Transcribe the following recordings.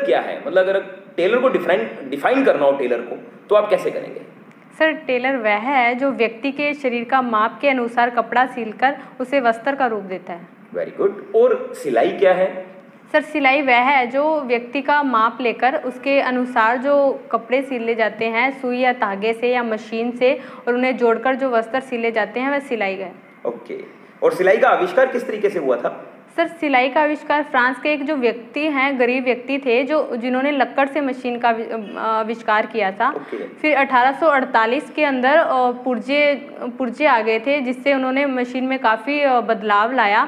क्या है? मतलब अगर टेलर को डिफाइन करना हो टेलर को, तो आप कैसे करेंगे? सर टेलर वह है जो व्यक्ति के शरीर का माप के अनुसार कपड़ा सिलकर उसे वस्त्र का रूप देता है। Very good. और सिलाई क्या है? सर सिलाई वह है जो व्यक्ति का माप लेकर उसके अनुसार जो कपड़े सिले जाते हैं सुई या धागे से या मशीन से, और उन्हें जोड़कर जो वस्त्र सिले जाते हैं वह सिलाई है। ओके। और सिलाई का आविष्कार किस तरीके से हुआ था? सर सिलाई का आविष्कार फ्रांस के एक जो व्यक्ति हैं, गरीब व्यक्ति थे जिन्होंने लक्कड़ से मशीन का आविष्कार किया था। फिर 1848 के अंदर पुर्जे आ गए थे, जिससे उन्होंने मशीन में काफ़ी बदलाव लाया।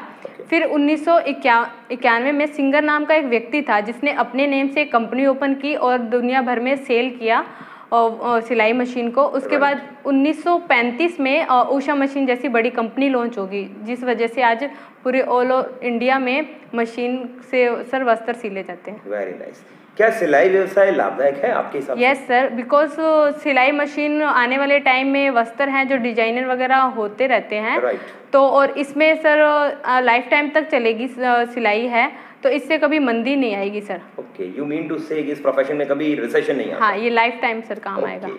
फिर 1991 में सिंगर नाम का एक व्यक्ति था जिसने अपने नेम से एक कंपनी ओपन की और दुनिया भर में सेल किया सिलाई मशीन को। उसके बाद 1935 में उषा मशीन जैसी बड़ी कंपनी लॉन्च होगी, जिस वजह से आज पूरे ऑल ओवर इंडिया में मशीन से सर वस्त्र सिले जाते हैं। Very nice. क्या सिलाई व्यवसाय लाभदायक है आपके हिसाब से? यस सर, बिकॉज सिलाई मशीन आने वाले टाइम में वस्त्र हैं जो डिजाइनर वगैरह होते रहते हैं। तो और इसमें सर लाइफ टाइम तक चलेगी सिलाई है, तो इससे कभी मंदी नहीं आएगी sir. Okay, you mean to say इस प्रोफेशन में कभी रिसेशन नहीं आता? हाँ, ये लाइफ टाइम सर काम आएगा।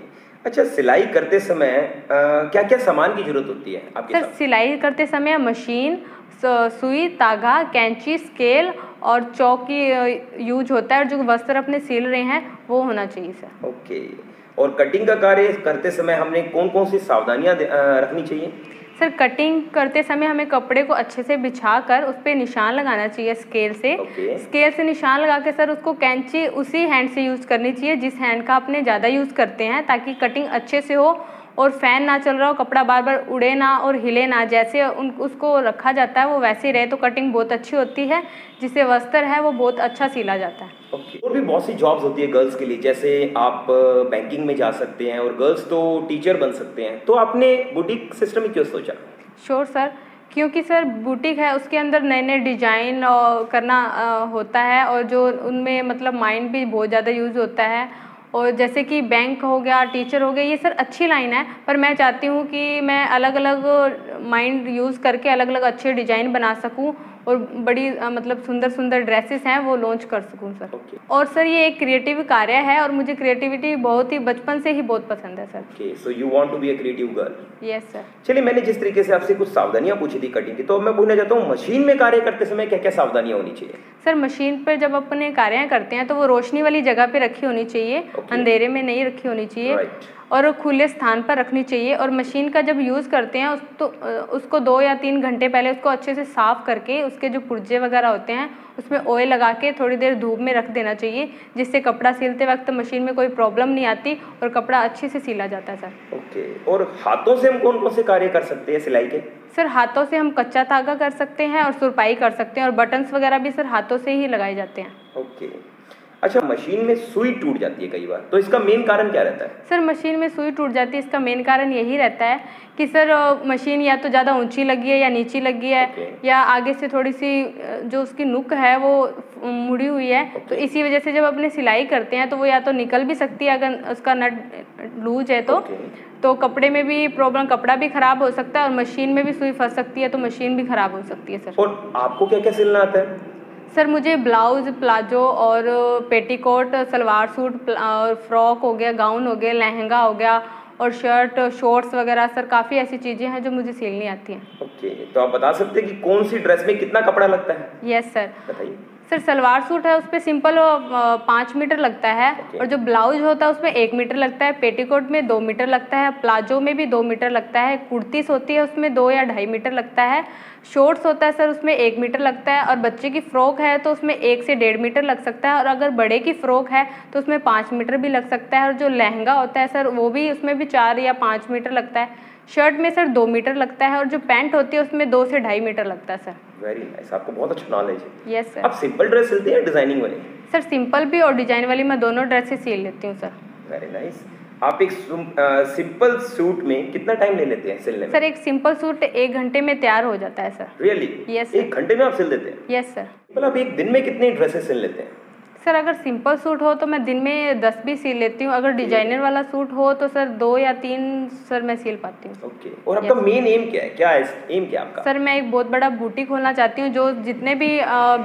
अच्छा, सिलाई करते समय क्या क्या सामान की जरूरत होती है आपके सर? सिलाई करते समय मशीन, सुई, धागा, कैंची, स्केल और चौक की यूज होता है, और जो वस्त्र अपने सिल रहे हैं वो होना चाहिए सर। ओके। और कटिंग का कार्य करते समय हमने कौन कौन सी सावधानियां रखनी चाहिए? सर कटिंग करते समय हमें कपड़े को अच्छे से बिछा कर उस पर निशान लगाना चाहिए स्केल से। स्केल से निशान लगा के सर उसको कैंची उसी हैंड से यूज़ करनी चाहिए जिस हैंड का अपने ज़्यादा यूज़ करते हैं, ताकि कटिंग अच्छे से हो और फैन ना चल रहा हो, कपड़ा बार बार उड़े ना और हिले ना, जैसे उसको रखा जाता है वो वैसे ही रहे, तो कटिंग बहुत अच्छी होती है, जिससे वस्त्र है वो बहुत अच्छा सिला जाता है। ओके। और भी बहुत सी जॉब्स होती है गर्ल्स के लिए, जैसे आप बैंकिंग में जा सकते हैं और गर्ल्स तो टीचर बन सकते हैं, तो आपने बुटीक सिस्टम में क्यों सोचा? श्योर सर, क्योंकि सर बुटीक है उसके अंदर नए नए डिजाइन करना होता है, और जो उनमें मतलब माइंड भी बहुत ज़्यादा यूज़ होता है। और जैसे कि बैंक हो गया, टीचर हो गया, ये सर अच्छी लाइन है, पर मैं चाहती हूँ कि मैं अलग अलग माइंड यूज़ करके अलग अलग अच्छे डिजाइन बना सकूँ और बड़ी मतलब सुंदर सुंदर ड्रेसेस हैं वो लॉन्च कर सकूँ सर। और सर ये एक क्रिएटिव कार्य है और मुझे क्रिएटिविटी बहुत ही बचपन से ही बहुत पसंद है sir. Okay, so you want to be a creative girl? Yes sir. चलिए, मैंने जिस तरीके से आपसे कुछ सावधानियां पूछी थी कटिंग की, तो मैं पूछना चाहता हूँ मशीन में कार्य करते समय क्या क्या सावधानियां होनी चाहिए? सर मशीन पर जब अपने कार्य करते हैं तो वो रोशनी वाली जगह पे रखी होनी चाहिए, अंधेरे में नहीं रखी होनी चाहिए, और खुले स्थान पर रखनी चाहिए। और मशीन का जब यूज़ करते हैं उसको 2 या 3 घंटे पहले उसको अच्छे से साफ़ करके उसके जो पुर्जे वगैरह होते हैं उसमें ऑयल लगा के थोड़ी देर धूप में रख देना चाहिए, जिससे कपड़ा सिलते वक्त मशीन में कोई प्रॉब्लम नहीं आती और कपड़ा अच्छे से सिला जाता है सर। ओके। और हाथों से हम कौन कौन से कार्य कर सकते हैं सिलाई के? सर हाथों से हम कच्चा धागा कर सकते हैं और सुरपाई कर सकते हैं, और बटन्स वगैरह भी सर हाथों से ही लगाए जाते हैं। ओके। अच्छा, मशीन में सुई टूट जाती है कई बार, तो इसका मेन कारण क्या रहता है? सर मशीन में सुई टूट जाती है, इसका मेन कारण यही रहता है कि सर मशीन या तो ज़्यादा ऊंची लगी है या नीची लगी है, या आगे से थोड़ी सी जो उसकी नुक है वो मुड़ी हुई है। तो इसी वजह से जब अपने सिलाई करते हैं तो वो या तो निकल भी सकती है अगर उसका नट लूज है तो कपड़े में भी प्रॉब्लम, कपड़ा भी खराब हो सकता है और मशीन में भी सुई फंस सकती है, तो मशीन भी खराब हो सकती है सर। और आपको क्या क्या सिलना आता है? सर मुझे ब्लाउज, प्लाजो और पेटीकोट, सलवार सूट और फ्रॉक हो गया, गाउन हो गया, लहंगा हो गया और शर्ट, शॉर्ट्स वगैरह सर काफ़ी ऐसी चीज़ें हैं जो मुझे सिलनी आती हैं। ओके, तो आप बता सकते हैं कि कौन सी ड्रेस में कितना कपड़ा लगता है? Yes sir. बताइए। सर सलवार सूट है उस पर सिंपल 5 मीटर लगता है, और जो ब्लाउज होता है उसमें 1 मीटर लगता है, पेटीकोट में 2 मीटर लगता है, प्लाजो में भी 2 मीटर लगता है, कुर्तीस होती है उसमें 2 या 2.5 मीटर लगता है, शॉर्ट्स होता है सर उसमें 1 मीटर लगता है, और बच्चे की फ़्रॉक है तो उसमें 1 से 1.5 मीटर लग सकता है, और अगर बड़े की फ़्रॉक है तो उसमें 5 मीटर भी लग सकता है, और जो लहंगा होता है सर वो भी उसमें भी 4 या 5 मीटर लगता है। शर्ट में सर 2 मीटर लगता है, और जो पैंट होती है उसमें 2 से 2.5 मीटर लगता है सर। वेरी नाइस, आपको बहुत अच्छा नॉलेज है। Yes sir. आप सिंपल ड्रेस सिलते हैं डिजाइनिंग वाली? सर सिंपल भी और डिजाइन वाली मैं दोनों ड्रेसेस सिल लेती हूँ सर। Very nice. आप एक सिंपल सूट में कितना टाइम ले लेते हैं सिलने में? सर एक सिंपल सूट 1 घंटे में तैयार हो जाता है सर। रियली? यस। 1 घंटे में आप सिल देते हैं? Yes sir. मतलब आप एक दिन में कितनी ड्रेसेस सिल लेते हैं? सर अगर सिंपल सूट हो तो मैं दिन में 10 भी सिल लेती हूँ, अगर डिजाइनर वाला सूट हो तो सर 2 या 3 सर मैं सिल पाती हूँ। ओके, और आपका मेन एम क्या है, क्या है एम क्या है आपका? सर मैं एक बहुत बड़ा बुटीक खोलना चाहती हूँ, जो जितने भी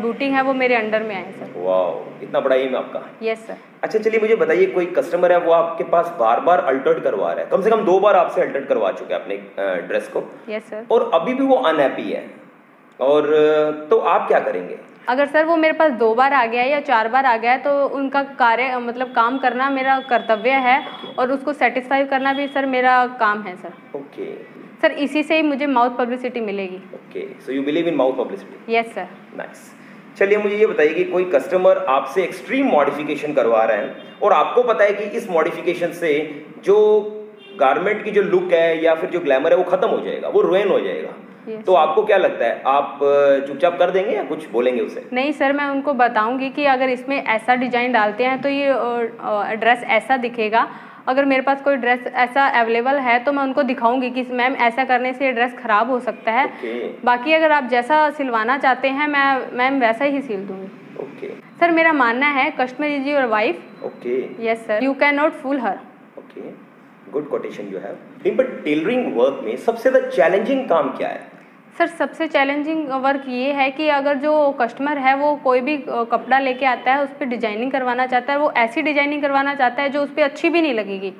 बुटीक हैं वो मेरे अंडर में आए सर। वाह, इतना बड़ा एम है आपका। Yes sir. अच्छा चलिए मुझे बताइए, कोई कस्टमर है वो आपके पास बार बार अल्टर्ड करवा रहा है, कम से कम 2 बार आपसे अल्टर्ड करवा चुके हैं अपने ड्रेस को। Yes sir. और अभी भी वो अनहैप्पी है, और तो आप क्या करेंगे? अगर सर वो मेरे पास 2 बार आ गया है या 4 बार आ गया है तो उनका कार्य मतलब काम करना मेरा कर्तव्य है, और उसको सेटिस्फाई करना भी सर मेरा काम है सर। ओके सर इसी से ही मुझे माउथ पब्लिसिटी मिलेगी। Okay, so you believe in mouth publicity? Yes sir. Nice. चलिए मुझे ये बताइए कि कोई कस्टमर आपसे एक्सट्रीम मॉडिफिकेशन करवा रहा है और आपको पता है कि इस मॉडिफिकेशन से जो गारमेंट की जो लुक है या फिर जो ग्लैमर है वो खत्म हो जाएगा, वो रुइन हो जाएगा, तो आपको क्या लगता है, आप चुपचाप कर देंगे या कुछ बोलेंगे उसे? नहीं सर, मैं उनको बताऊंगी कि अगर इसमें ऐसा डिजाइन डालते हैं तो ये ड्रेस ऐसा दिखेगा। अगर मेरे पास कोई ड्रेस ऐसा अवेलेबल है तो मैं उनको दिखाऊंगी कि मैम ऐसा करने से ये ड्रेस खराब हो सकता है। बाकी अगर आप जैसा सिलवाना चाहते हैं मैम वैसा ही सिल दूंगी। सर मेरा मानना है customer is your wife. Yes sir, you can not fool her. Good quotation you have. But tailoring work में सबसे ज्यादा चैलेंजिंग काम क्या है? सर सबसे चैलेंजिंग वर्क ये है कि अगर जो कस्टमर है वो कोई भी कपड़ा लेके आता है, उस पर डिजाइनिंग करवाना चाहता है, वो ऐसी डिजाइनिंग करवाना चाहता है जो उस पर अच्छी भी नहीं लगेगी।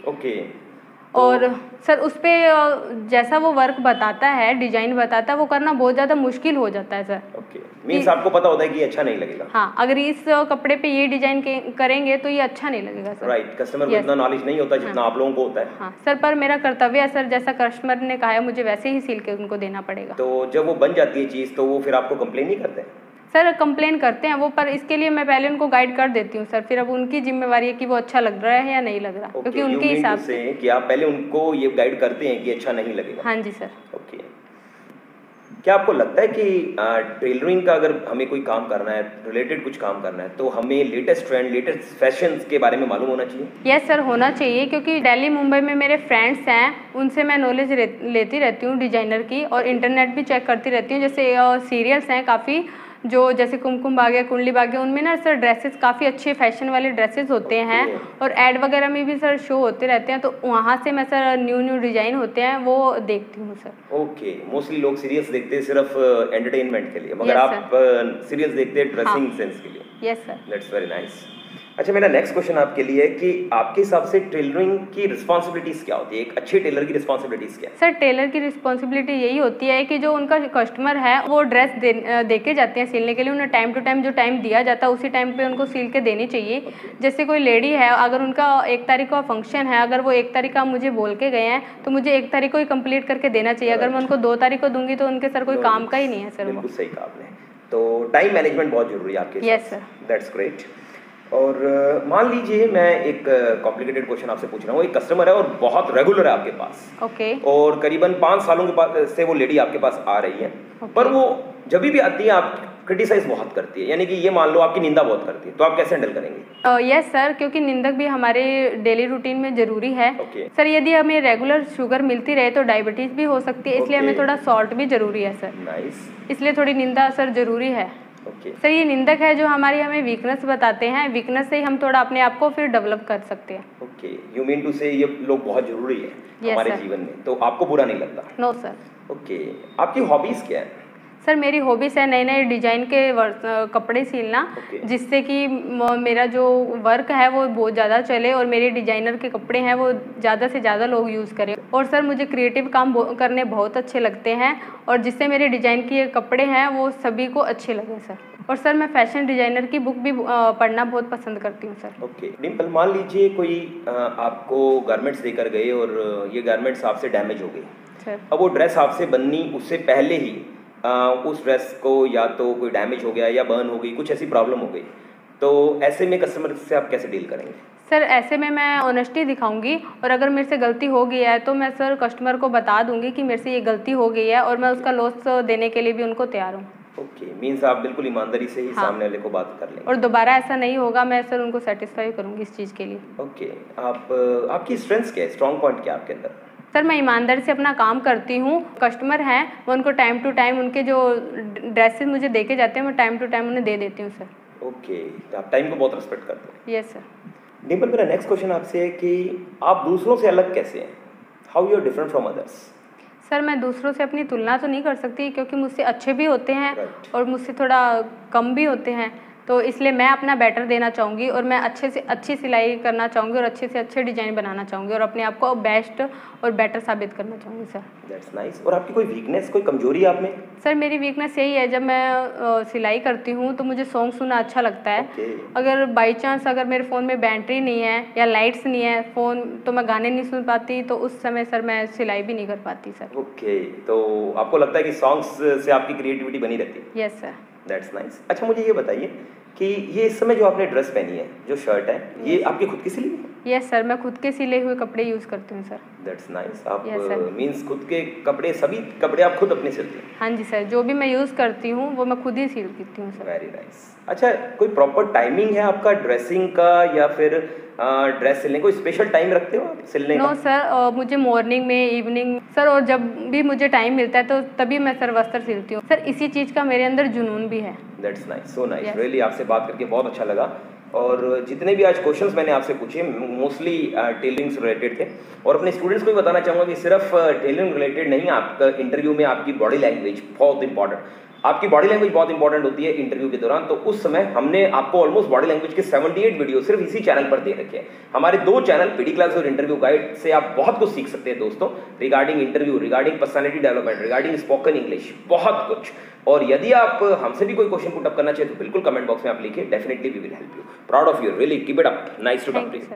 और सर उस पर जैसा वो वर्क बताता है, डिजाइन बताता है, वो करना बहुत ज़्यादा मुश्किल हो जाता है सर। मीन्स आपको पता होता है कि अच्छा नहीं लगेगा। हाँ, अगर इस कपड़े पे ये डिजाइन करेंगे तो ये अच्छा नहीं लगेगा सर। राइट, कस्टमर को इतना नॉलेज नहीं होता जितना आप लोगों को होता है। हाँ सर, पर मेरा कर्तव्य है सर, जैसा कस्टमर ने कहा है मुझे वैसे ही सिल के उनको देना पड़ेगा। तो जब वो बन जाती है चीज़ तो वो फिर आपको कंप्लेन नहीं करते? सर कंप्लेन करते हैं वो, पर इसके लिए मैं पहले उनको गाइड कर देती हूँ सर, फिर अब उनकी जिम्मेवारी है कि वो अच्छा लग रहा है या नहीं लग रहा, क्योंकि उनके हिसाब से कि आप पहले उनको ये गाइड करते हैं कि अच्छा नहीं लगेगा। हाँ जी सर। ओके, क्या आपको लगता है कि टेलरिंग का अगर हमें कोई काम करना है, रिलेटेड कुछ काम करना है, तो हमें लेटेस्ट ट्रेंड, लेटेस्ट फैशन के बारे में मालूम होना चाहिए? यस सर, होना चाहिए, क्योंकि दिल्ली मुंबई में मेरे फ्रेंड्स हैं, उनसे मैं नॉलेज लेती रहती हूँ डिजाइनर की, और इंटरनेट भी चेक करती रहती हूँ। जैसे सीरियल्स हैं काफ़ी, जो जैसे कुमकुम भाग्य, कुंडली भाग्य, उनमें ना सर ड्रेसेस काफ़ी अच्छे फैशन वाले ड्रेसेस होते हैं, और एड वगैरह में भी सर शो होते रहते हैं, तो वहाँ से मैं सर न्यू डिजाइन होते हैं वो देखती हूँ सर। ओके, मोस्टली लोग सीरियल्स देखते हैं सिर्फ एंटरटेनमेंट के लिए, मगर आप सीरियल्स देखते हैं ड्रेसिंग सेंस के लिए। Yes sir. That's very nice. अच्छा, मेरा नेक्स्ट क्वेश्चन आपके लिए है कि आपके हिसाब से टेलरिंग की रिस्पॉन्सिबिलिटीज़ क्या होती है? एक अच्छे टेलर की रिस्पॉन्सिबिलिटीज़ क्या है? सर टेलर की रिस्पॉन्सिबिलिटी यही होती है कि जो उनका कस्टमर है वो ड्रेस दे के जाते हैं सिलने के लिए, उन्हें टाइम टू टाइम जो टाइम दिया जाता है उसी टाइम पे उनको सिल के देनी चाहिए। जैसे कोई लेडी है, अगर उनका 1 तारीख का फंक्शन है, अगर वो 1 तारीख का मुझे बोल के गए हैं तो मुझे 1 तारीख को ही कंप्लीट करके देना चाहिए। अगर मैं उनको 2 तारीख को दूंगी तो उनके सर कोई काम का ही नहीं है सर। बिल्कुल सही कहा आपने। तो टाइम मैनेजमेंट बहुत जरूरी है आपके? Yes sir. That's great. और मान लीजिए मैं एक कॉम्प्लिकेटेड क्वेश्चन आपसे पूछ रहा हूँ, एक कस्टमर है और बहुत रेगुलर है आपके पास। और करीबन 5 सालों के पास से वो लेडी आपके पास आ रही है, पर वो जब भी आती है आप क्रिटिसाइज बहुत करती है, यानी कि ये मान लो आपकी निंदा बहुत करती है, तो आप कैसे हैंडल करेंगे? यस सर, क्योंकि निंदक भी हमारे डेली रूटीन में जरूरी है। सर यदि हमें रेगुलर शुगर मिलती रहे तो डायबिटीज भी हो सकती है, इसलिए हमें थोड़ा सॉल्ट भी जरूरी है सर। नाइस। इसलिए थोड़ी निंदा सर जरूरी है। सर ये निंदक है जो हमारी हमें वीकनेस बताते हैं, वीकनेस से ही हम थोड़ा अपने आप को फिर डेवलप कर सकते हैं। ओके, यू मीन टू से ये लोग बहुत जरूरी है हमारे जीवन में, तो आपको बुरा नहीं लगता? No sir. ओके, आपकी हॉबीज क्या है? सर मेरी हॉबीज़ है नए नए डिजाइन के कपड़े सिलना, जिससे कि मेरा जो वर्क है वो बहुत ज़्यादा चले और मेरे डिजाइनर के कपड़े हैं वो ज़्यादा से ज़्यादा लोग यूज़ करें। और सर मुझे क्रिएटिव काम करने बहुत अच्छे लगते हैं, और जिससे मेरे डिज़ाइन के कपड़े हैं वो सभी को अच्छे लगे सर। और सर मैं फैशन डिज़ाइनर की बुक भी पढ़ना बहुत पसंद करती हूँ सर। ओके डिम्पल, मान लीजिए कोई आपको गारमेंट्स देकर गए और ये गारमेंट्स आपसे डैमेज हो गई सर, अब वो ड्रेस आपसे बननी उससे पहले ही उस ड्रेस को या तो कोई डैमेज हो गया या बर्न हो गई, कुछ ऐसी प्रॉब्लम हो गई, तो ऐसे में कस्टमर से आप कैसे डील करेंगे? सर ऐसे में मैं ऑनेस्टी दिखाऊंगी, और अगर मेरे से गलती हो गई है तो मैं सर कस्टमर को बता दूंगी कि मेरे से ये गलती हो गई है, और मैं उसका लॉस देने के लिए भी उनको तैयार हूँ। ओके, मीन्स आप बिल्कुल ईमानदारी से ही सामने वाले को बात कर लेंगे, और दोबारा ऐसा नहीं होगा, मैं सर उनको सेटिस्फाई करूँगी इस चीज़ के लिए। ओके, आपकी स्ट्रेंथ्स क्या है, स्ट्रॉन्ग पॉइंट क्या है आपके अंदर? सर मैं ईमानदारी से अपना काम करती हूँ, कस्टमर हैं मैं उनको टाइम टू टाइम उनके जो ड्रेसेस मुझे देके जाते हैं मैं टाइम टू टाइम उन्हें दे देती हूँ सर। ओके, तो आप टाइम को बहुत रिस्पेक्ट करते हैं। Yes sir. डिम्पल, मेरा नेक्स्ट क्वेश्चन आपसे है कि आप दूसरों से अलग कैसे हैं? How you are different from others? Sir मैं दूसरों से अपनी तुलना तो नहीं कर सकती, क्योंकि मुझसे अच्छे भी होते हैं Right. और मुझसे थोड़ा कम भी होते हैं, तो इसलिए मैं अपना बेटर देना चाहूँगी और मैं अच्छे से अच्छी सिलाई करना चाहूँगी और अच्छे से अच्छे डिज़ाइन बनाना चाहूँगी और अपने आप को बेस्ट और बेटर साबित करना चाहूँगी सर। That's nice. और आपकी कोई वीकनेस, कोई कमजोरी आप में? सर मेरी वीकनेस यही है, जब मैं सिलाई करती हूँ तो मुझे सॉन्ग सुनना अच्छा लगता है। Okay. अगर बाई चांस अगर मेरे फ़ोन में बैटरी नहीं है या लाइट्स नहीं है फ़ोन, तो मैं गाने नहीं सुन पाती, तो उस समय सर मैं सिलाई भी नहीं कर पाती सर। ओके, तो आपको लगता है कि सॉन्ग्स से आपकी क्रिएटिविटी बनी रहती है? Yes sir. That's nice. अच्छा, मुझे ये बताइए कि ये इस समय जो आपने ड्रेस पहनी है, जो शर्ट है, ये आपकी खुद की सिली है? यस सर, मैं खुद के सिले हुए कपड़े यूज़ करती हूँ सर। That's nice. आप Yes, sir. मींस खुद के कपड़े, सभी कपड़े आप खुद अपने सिलते हैं? हाँ जी सर, जो भी मैं यूज़ करती हूँ वो मैं खुद ही सिलती हूँ सर। Very nice. अच्छा, कोई प्रॉपर टाइमिंग है आपका ड्रेसिंग का या फिर ड्रेस सिलने, कोई स्पेशल टाइम रखते हो आप सिलने का? नो सर, मुझे मॉर्निंग में, इवनिंग सर, और जब भी मुझे टाइम मिलता है तो तभी मैं सर वस्त्र सिलती हूँ सर। इसी चीज़ का मेरे अंदर जुनून भी है। That's nice, so nice. Yes. Really आपसे बात करके बहुत अच्छा लगा। और जितने भी आज क्वेश्चंस मैंने आपसे पूछे मोस्टली टेलरिंग से रिलेटेड थे। और अपने स्टूडेंट्स को भी बताना चाहूँगा कि सिर्फ टेलरिंग रिलेटेड नहीं, आपका इंटरव्यू में आपकी बॉडी लैंग्वेज बहुत इंपॉर्टेंट, आपकी बॉडी लैंग्वेज बहुत इंपॉर्टेंट होती है इंटरव्यू के दौरान। तो उस समय हमने आपको ऑलमोस्ट बॉडी लैंग्वेज के 78 वीडियो सिर्फ इसी चैनल पर दे रखे हैं। हमारे 2 चैनल पीडी क्लास और इंटरव्यू गाइड से आप बहुत कुछ सीख सकते हैं दोस्तों, regarding interview, regarding personality development, regarding spoken English, बहुत कुछ। और यदि आप हमसे भी कोई क्वेश्चन पुट अप करना चाहिए तो बिल्कुल कमेंट बॉक्स में आप लिखिए, definitely we will help you. Proud of you, really keep it up, nice to talk to you.